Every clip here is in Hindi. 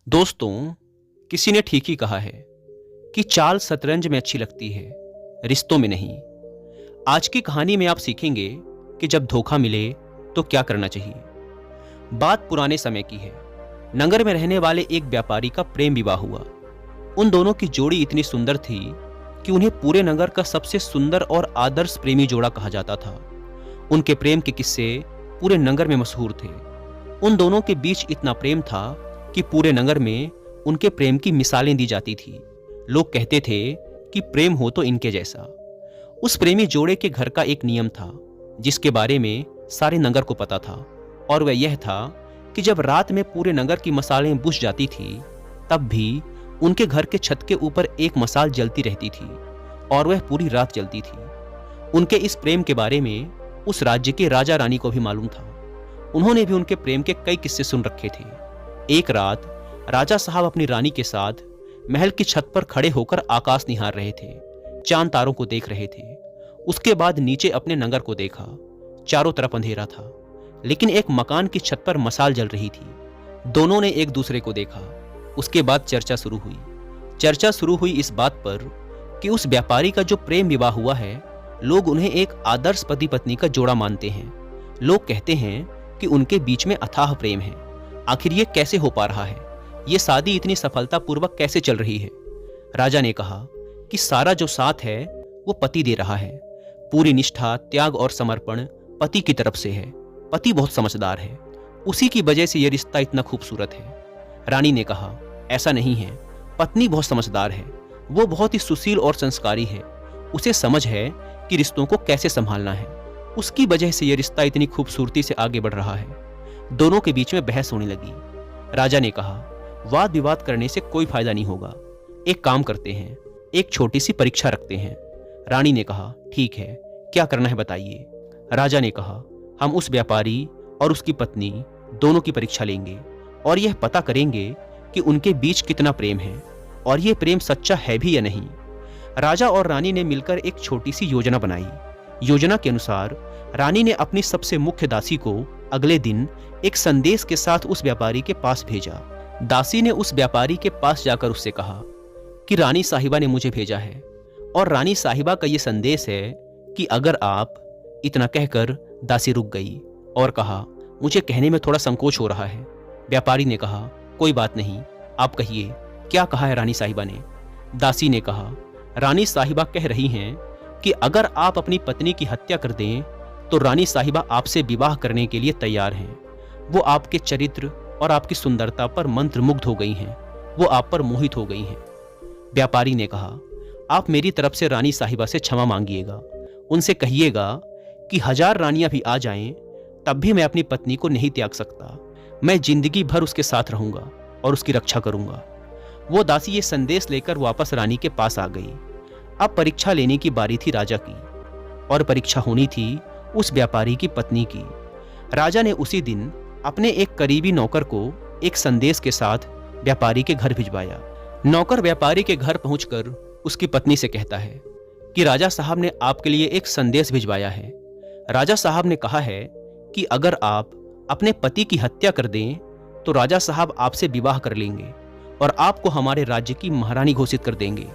दोस्तों, किसी ने ठीक ही कहा है कि चाल शतरंज में अच्छी लगती है, रिश्तों में नहीं। आज की कहानी में आप सीखेंगे कि जब धोखा मिले तो क्या करना चाहिए। बात पुराने समय की है। नगर में रहने वाले एक व्यापारी का प्रेम विवाह हुआ। उन दोनों की जोड़ी इतनी सुंदर थी कि उन्हें पूरे नगर का सबसे सुंदर और आदर्श प्रेमी जोड़ा कहा जाता था। उनके प्रेम के किस्से पूरे नगर में मशहूर थे। उन दोनों के बीच इतना प्रेम था कि पूरे नगर में उनके प्रेम की मिसालें दी जाती थी। लोग कहते थे कि प्रेम हो तो इनके जैसा। उस प्रेमी जोड़े के घर का एक नियम था जिसके बारे में सारे नगर को पता था, और वह यह था कि जब रात में पूरे नगर की मसालें बुझ जाती थी तब भी उनके घर के छत के ऊपर एक मसाल जलती रहती थी और वह पूरी रात जलती थी। उनके इस प्रेम के बारे में उस राज्य के राजा रानी को भी मालूम था। उन्होंने भी उनके प्रेम के कई किस्से सुन रखे थे। एक रात राजा साहब अपनी रानी के साथ महल की छत पर खड़े होकर आकाश निहार रहे थे, चांद तारों को देख रहे थे। उसके बाद नीचे अपने नगर को देखा। चारों तरफ अंधेरा था, लेकिन एक मकान की छत पर मसाल जल रही थी। दोनों ने एक दूसरे को देखा। उसके बाद चर्चा शुरू हुई इस बात पर कि उस व्यापारी का जो प्रेम विवाह हुआ है, लोग उन्हें एक आदर्श पति पत्नी का जोड़ा मानते हैं। लोग कहते हैं कि उनके बीच में अथाह प्रेम है। आखिर ये कैसे हो पा रहा है? ये शादी इतनी सफलतापूर्वक कैसे चल रही है? राजा ने कहा कि सारा जो साथ है वो पति दे रहा है। पूरी निष्ठा, त्याग और समर्पण पति की तरफ से है। पति बहुत समझदार है, उसी की वजह से यह रिश्ता इतना खूबसूरत है। रानी ने कहा, ऐसा नहीं है, पत्नी बहुत समझदार है। वो बहुत ही सुशील और संस्कारी है। उसे समझ है कि रिश्तों को कैसे संभालना है। उसकी वजह से यह रिश्ता इतनी खूबसूरती से आगे बढ़ रहा है। दोनों के बीच में बहस होने लगी। राजा ने कहा, वाद विवाद करने से कोई फायदा नहीं होगा। एक काम करते हैं, एक छोटी सी परीक्षा रखते हैं। रानी ने कहा, ठीक है, क्या करना है बताइए। राजा ने कहा, हम उस व्यापारी और उसकी पत्नी दोनों की परीक्षा लेंगे और यह पता करेंगे कि उनके बीच कितना प्रेम है और यह प्रेम सच्चा है भी या नहीं। राजा और रानी ने मिलकर एक छोटी सी योजना बनाई। योजना के अनुसार रानी ने अपनी सबसे मुख्य दासी को अगले दिन एक संदेश के साथ उस व्यापारी के पास भेजा। दासी ने उस व्यापारी के पास जाकर उससे कहा कि रानी साहिबा ने मुझे भेजा है और रानी साहिबा का यह संदेश है कि अगर आप। इतना कहकर दासी रुक गई और कहा, मुझे कहने में थोड़ा संकोच हो रहा है। व्यापारी ने कहा, कोई बात नहीं, आप कहिए, क्या कहा है रानी साहिबा ने? दासी ने कहा, रानी साहिबा कह रही हैं कि अगर आप अपनी पत्नी की हत्या कर दें तो रानी साहिबा आपसे विवाह करने के लिए तैयार हैं। वो आपके चरित्र और आपकी सुंदरता पर मंत्रमुग्ध हो गई हैं। वो आप पर मोहित हो गई हैं। व्यापारी ने कहा, आप मेरी तरफ से रानी साहिबा से क्षमा मांगिएगा। उनसे कहिएगा कि 1000 रानियां भी आ जाएं तब भी मैं अपनी पत्नी को नहीं त्याग सकता। मैं जिंदगी भर उसके साथ रहूंगा और उसकी रक्षा करूंगा। वो दासी ये संदेश लेकर वापस रानी के पास आ गई। अब परीक्षा लेने की बारी थी राजा की, और परीक्षा होनी थी उस व्यापारी की पत्नी की। राजा ने उसी दिन अपने एक करीबी नौकर को एक संदेश के साथ व्यापारी के घर भिजवाया। नौकर व्यापारी के घर पहुंचकर उसकी पत्नी से कहता है कि राजा साहब ने आपके लिए एक संदेश भिजवाया है। राजा साहब ने कहा है कि अगर आप अपने पति की हत्या कर दें तो राजा साहब आपसे विवाह कर लेंगे और आपको हमारे राज्य की महारानी घोषित कर देंगे।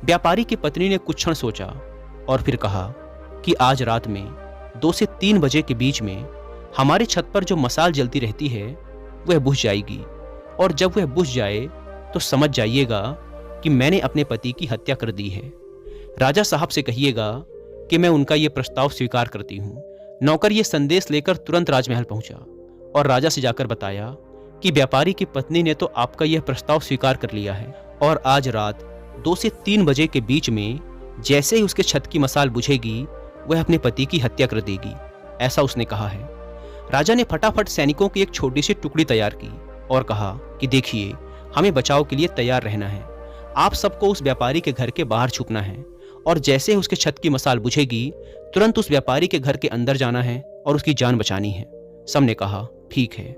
व्यापारी की पत्नी ने कुछ क्षण सोचा और फिर कहा कि आज रात में 2 से 3 बजे के बीच में हमारी छत पर जो मसाल जलती रहती है वह बुझ जाएगी, और जब वह बुझ जाए तो समझ जाइएगा कि मैंने अपने पति की हत्या कर दी है। राजा साहब से कहिएगा कि मैं उनका यह प्रस्ताव स्वीकार करती हूँ। नौकर यह संदेश लेकर तुरंत राजमहल पहुंचा और राजा से जाकर बताया कि व्यापारी की पत्नी ने तो आपका यह प्रस्ताव स्वीकार कर लिया है और आज रात 2 से 3 बजे के बीच में जैसे ही उसके छत की मसाल बुझेगी वह अपने पति की हत्या कर देगी, ऐसा उसने कहा है। राजा ने फटाफट सैनिकों की एक छोटी सी टुकड़ी तैयार की और कहा कि देखिए, हमें बचाव के लिए तैयार रहना है। आप सबको उस व्यापारी के घर के बाहर छुपना है और जैसे ही उसके छत की मसाल बुझेगी तुरंत उस व्यापारी के घर के अंदर जाना है और उसकी जान बचानी है। सबने कहा, ठीक है।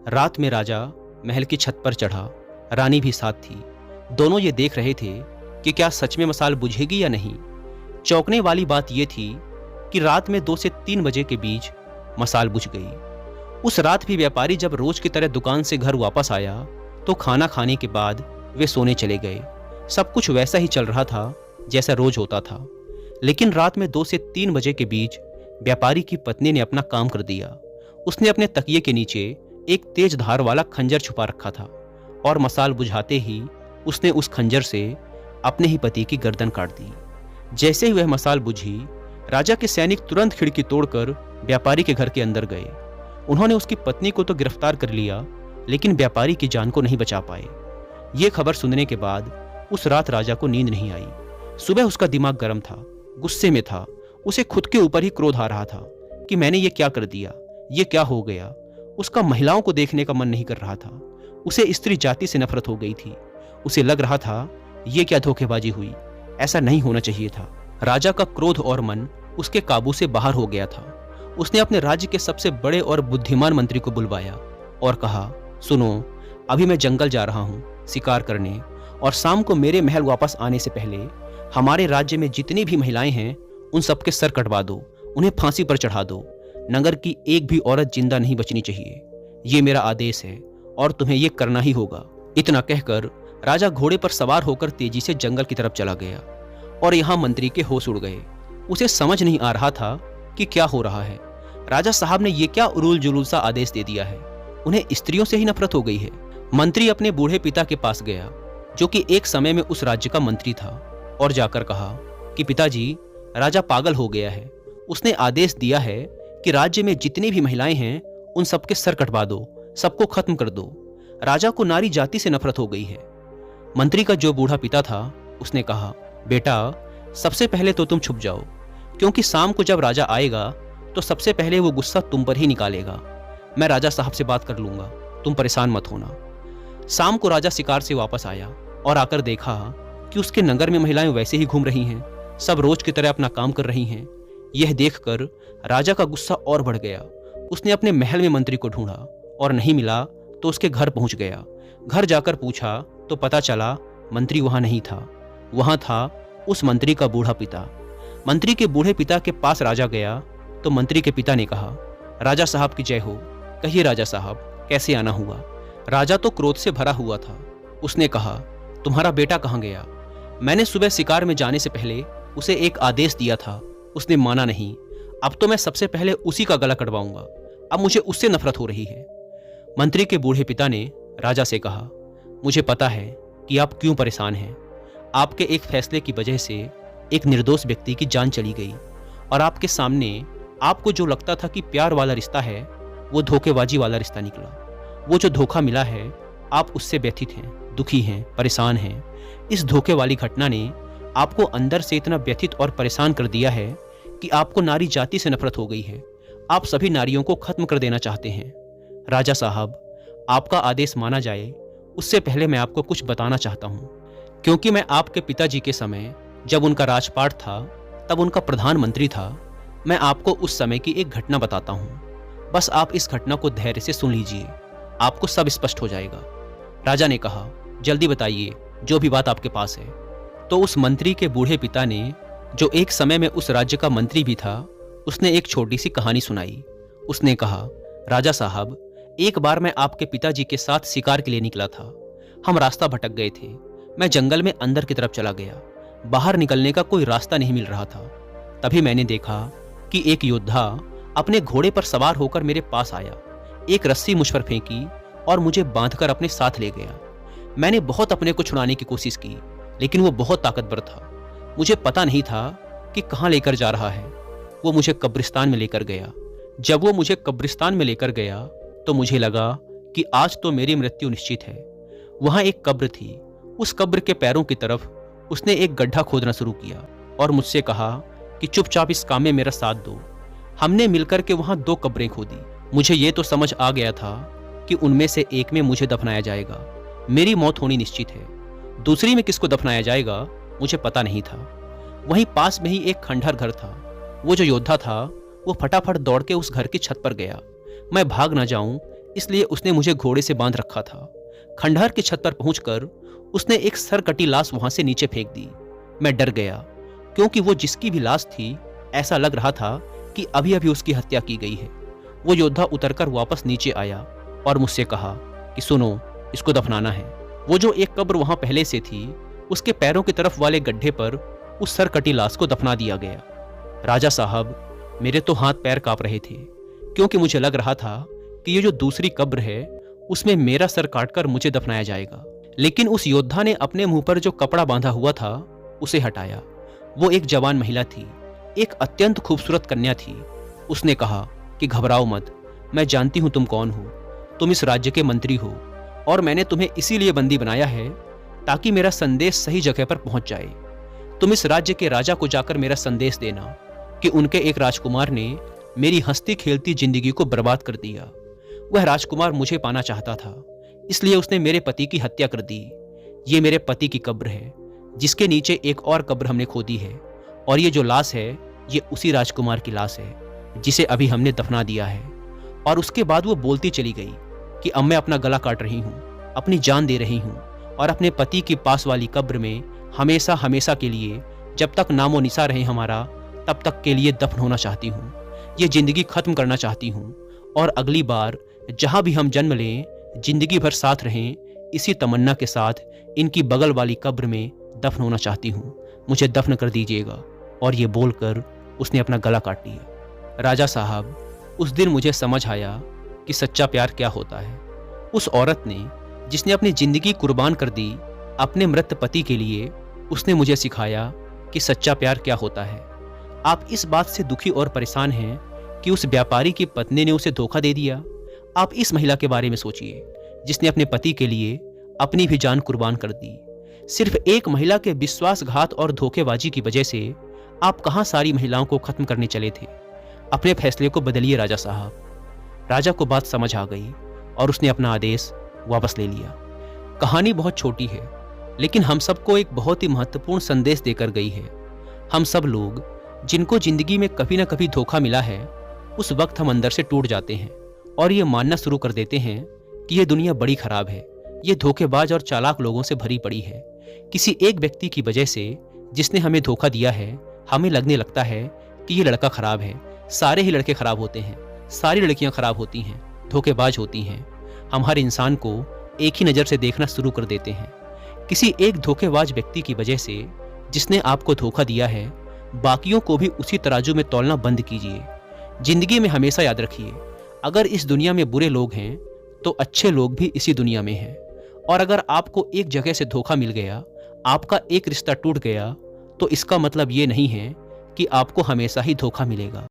रात में राजा महल की छत पर चढ़ा। रानी भी साथ थी। दोनों ये देख रहे थे कि क्या सच में मसाल बुझेगी या नहीं। चौंकने वाली बात यह थी कि रात में 2 से 3 बजे के बीच मसाल बुझ गई। उस रात भी व्यापारी जब रोज की तरह दुकान से घर वापस आया तो खाना खाने के बाद वे सोने चले गए। सब कुछ वैसा ही चल रहा था जैसा रोज होता था। लेकिन रात में 2 से 3 बजे के बीच व्यापारी की पत्नी ने अपना काम कर दिया। उसने अपने तकिए के नीचे एक तेज धार वाला खंजर छुपा रखा था और मसाल बुझाते ही उसने उस खंजर से अपने ही पति की गर्दन काट दी। जैसे ही वह मसाल बुझी, राजा के सैनिक तुरंत खिड़की तोड़कर व्यापारी के घर के अंदर गए। उन्होंने उसकी पत्नी को तो गिरफ्तार कर लिया, लेकिन व्यापारी की जान को नहीं बचा पाए। ये खबर सुनने के बाद उस रात राजा को नींद नहीं आई। सुबह उसका दिमाग गर्म था, गुस्से में था। उसे खुद के ऊपर ही क्रोध आ रहा था कि मैंने ये क्या कर दिया, ये क्या हो गया। उसका महिलाओं को देखने का मन नहीं कर रहा था। उसे स्त्री जाति से नफरत हो गई थी। उसे लग रहा था ये क्या धोखेबाजी हुई, ऐसा नहीं होना चाहिए था। राजा का क्रोध और मन उसके काबू से बाहर हो गया था। उसने अपने राज्य के सबसे बड़े और बुद्धिमान मंत्री को बुलवाया और कहा, सुनो, अभी मैं जंगल जा रहा हूँ शिकार करने, और शाम को मेरे महल वापस आने से पहले हमारे राज्य में जितनी भी महिलाएं हैं उन सबके सर कटवा दो, उन्हें फांसी पर चढ़ा दो। नगर की एक भी औरत जिंदा नहीं बचनी चाहिए। ये मेरा आदेश है और तुम्हें ये करना ही होगा। इतना कहकर राजा घोड़े पर सवार होकर तेजी से जंगल की तरफ चला गया और यहाँ मंत्री के होश उड़ गए। उसे समझ नहीं आ रहा था कि क्या हो रहा है। राजा साहब ने ये क्या उरूल जुलूल सा आदेश दे दिया है। उन्हें स्त्रियों से ही नफरत हो गई है। मंत्री अपने बूढ़े पिता के पास गया, जो कि एक समय में उस राज्य का मंत्री था, और जाकर कहा कि पिताजी, राजा पागल हो गया है। उसने आदेश दिया है कि राज्य में जितनी भी महिलाएं हैं उन सबके सर कटवा दो, सबको खत्म कर दो। राजा को नारी जाति से नफरत हो गई है। मंत्री का जो बूढ़ा पिता था उसने कहा, बेटा, सबसे पहले तो तुम छुप जाओ, क्योंकि शाम को जब राजा आएगा तो सबसे पहले वो गुस्सा तुम पर ही निकालेगा। मैं राजा साहब से बात कर लूंगा, तुम परेशान मत होना। शाम को राजा शिकार से वापस आया और आकर देखा कि उसके नगर में महिलाएं वैसे ही घूम रही हैं, सब रोज की तरह अपना काम कर रही हैं। यह देखकर राजा का गुस्सा और बढ़ गया। उसने अपने महल में मंत्री को ढूंढा और नहीं मिला तो उसके घर पहुंच गया। घर जाकर पूछा तो पता चला मंत्री वहां नहीं था। वहां था उस मंत्री का बूढ़ा पिता। मंत्री के बूढ़े पिता के पास राजा गया तो मंत्री के पिता ने कहा, राजा साहब की जय हो। कहिए राजा साहब, कैसे आना हुआ। राजा तो क्रोध से भरा हुआ था। उसने कहा, तुम्हारा बेटा कहाँ गया। मैंने सुबह शिकार में जाने से पहले उसे एक आदेश दिया था, उसने माना नहीं। अब तो मैं सबसे पहले उसी का गला कटवाऊंगा। अब मुझे उससे नफरत हो रही है। मंत्री के बूढ़े पिता ने राजा से कहा, मुझे पता है कि आप क्यों परेशान हैं। आपके एक फैसले की वजह से एक निर्दोष व्यक्ति की जान चली गई, और आपके सामने आपको जो लगता था कि प्यार वाला रिश्ता है, वो धोखेबाजी वाला रिश्ता निकला। वो जो धोखा मिला है, आप उससे व्यथित हैं, दुखी हैं, परेशान हैं। इस धोखे वाली घटना ने आपको अंदर से इतना व्यथित और परेशान कर दिया है कि आपको नारी जाति से नफरत हो गई है। आप सभी नारियों को खत्म कर देना चाहते हैं। राजा साहब, आपका आदेश माना जाए उससे पहले मैं आपको कुछ बताना चाहता हूँ, क्योंकि मैं आपके पिताजी के समय जब उनका राजपाट था तब उनका प्रधानमंत्री था। मैं आपको उस समय की एक घटना बताता हूँ। बस आप इस घटना को धैर्य से सुन लीजिए, आपको सब स्पष्ट हो जाएगा। राजा ने कहा, जल्दी बताइए जो भी बात आपके पास है। तो उस मंत्री के बूढ़े पिता ने, जो एक समय में उस राज्य का मंत्री भी था, उसने एक छोटी सी कहानी सुनाई। उसने कहा, राजा साहब, एक बार मैं आपके पिताजी के साथ शिकार के लिए निकला था। हम रास्ता भटक गए थे। मैं जंगल में अंदर की तरफ चला गया। बाहर निकलने का कोई रास्ता नहीं मिल रहा था। तभी मैंने देखा कि एक योद्धा अपने घोड़े पर सवार होकर मेरे पास आया। एक रस्सी मुझ पर फेंकी और मुझे बांधकर अपने साथ ले गया। मैंने बहुत अपने को छुड़ाने की कोशिश की, लेकिन वो बहुत ताकतवर था। मुझे पता नहीं था कि कहाँ लेकर जा रहा है। वो मुझे कब्रिस्तान में लेकर गया। जब वो मुझे कब्रिस्तान में लेकर गया तो मुझे लगा कि आज तो मेरी मृत्यु निश्चित है। वहाँ एक कब्र थी। उस कब्र के पैरों की तरफ उसने एक गड्ढा खोदना शुरू किया और मुझसे कहा कि चुपचाप इस काम में मेरा साथ दो। हमने मिलकर के वहाँ 2 कब्रें खोदी। मुझे ये तो समझ आ गया था कि उनमें से एक में मुझे दफनाया जाएगा, मेरी मौत होनी निश्चित है। दूसरी में किसको दफनाया जाएगा मुझे पता नहीं था। वहीं पास में ही एक खंडहर घर था। वो जो योद्धा था वो फटाफट दौड़ के उस घर की छत पर गया। मैं भाग ना जाऊं इसलिए उसने मुझे घोड़े से बांध रखा था। खंडहर की छत पर पहुंचकर उसने एक सरकटी लाश वहां से नीचे फेंक दी। मैं डर गया, क्योंकि वो जिसकी भी लाश थी ऐसा लग रहा था कि अभी अभी उसकी हत्या की गई है। वो योद्धा उतरकर वापस नीचे आया और मुझसे कहा कि सुनो, इसको दफनाना है। वो जो एक कब्र वहां पहले से थी, उसके पैरों की तरफ वाले गड्ढे पर उस सरकटी लाश को दफना दिया गया। राजा साहब, मेरे तो हाथ पैर कांप रहे थे, क्योंकि मुझे लग रहा था कि ये जो दूसरी कब्र है उसमें मेरा सर काटकर मुझे दफनाया जाएगा। लेकिन उस योद्धा ने अपने मुंह पर जो कपड़ा बांधा हुआ था उसे हटाया। वो एक जवान महिला थी, एक अत्यंत खूबसूरत कन्या थी। उसने कहा कि घबराओ मत, मैं जानती हूं तुम कौन हो। तुम इस राज्य के मंत्री हो और मैंने तुम्हें इसीलिए बंदी बनाया है ताकि मेरा संदेश सही जगह पर पहुंच जाए। तुम इस राज्य के राजा को जाकर मेरा संदेश देना कि उनके एक राजकुमार ने मेरी हंसती खेलती जिंदगी को बर्बाद कर दिया। वह राजकुमार मुझे पाना चाहता था, इसलिए उसने मेरे पति की हत्या कर दी। ये मेरे पति की कब्र है, जिसके नीचे एक और कब्र हमने खोदी है, और ये जो लाश है ये उसी राजकुमार की लाश है जिसे अभी हमने दफना दिया है। और उसके बाद वो बोलती चली गई कि अब मैं अपना गला काट रही हूँ, अपनी जान दे रही हूँ, और अपने पति के पास वाली कब्र में हमेशा हमेशा के लिए, जब तक नामो निशा रहे हमारा, तब तक के लिए दफन होना चाहती हूँ। ये जिंदगी खत्म करना चाहती हूँ, और अगली बार जहाँ भी हम जन्म लें जिंदगी भर साथ रहें, इसी तमन्ना के साथ इनकी बगल वाली कब्र में दफन होना चाहती हूँ। मुझे दफन कर दीजिएगा। और ये बोलकर उसने अपना गला काट लिया। राजा साहब, उस दिन मुझे समझ आया कि सच्चा प्यार क्या होता है। उस औरत ने, जिसने अपनी जिंदगी कुर्बान कर दी अपने मृत पति के लिए, उसने मुझे सिखाया कि सच्चा प्यार क्या होता है। आप इस बात से दुखी और परेशान हैं कि उस व्यापारी की पत्नी ने उसे धोखा दे दिया। आप इस महिला के बारे में सोचिए, जिसने अपने पति के लिए अपनी भी जान कुर्बान कर दी। सिर्फ एक महिला के विश्वासघात और धोखेबाजी की वजह से आप कहां सारी महिलाओं को खत्म करने चले थे। अपने फैसले को बदलिए राजा साहब। राजा को बात समझ आ गई और उसने अपना आदेश वापस ले लिया। कहानी बहुत छोटी है, लेकिन हम सबको एक बहुत ही महत्वपूर्ण संदेश देकर गई है। हम सब लोग जिनको जिंदगी में कभी ना कभी धोखा मिला है, उस वक्त हम अंदर से टूट जाते हैं और ये मानना शुरू कर देते हैं कि ये दुनिया बड़ी खराब है, ये धोखेबाज और चालाक लोगों से भरी पड़ी है। किसी एक व्यक्ति की वजह से, जिसने हमें धोखा दिया है, हमें लगने लगता है कि ये लड़का खराब है। सारे ही लड़के खराब होते हैं, सारी लड़कियां खराब होती हैं, धोखेबाज होती हैं। हम हर इंसान को एक ही नज़र से देखना शुरू कर देते हैं। किसी एक धोखेबाज व्यक्ति की वजह से, जिसने आपको धोखा दिया है, बाकियों को भी उसी तराजू में तौलना बंद कीजिए। जिंदगी में हमेशा याद रखिए, अगर इस दुनिया में बुरे लोग हैं तो अच्छे लोग भी इसी दुनिया में हैं। और अगर आपको एक जगह से धोखा मिल गया, आपका एक रिश्ता टूट गया, तो इसका मतलब ये नहीं है कि आपको हमेशा ही धोखा मिलेगा।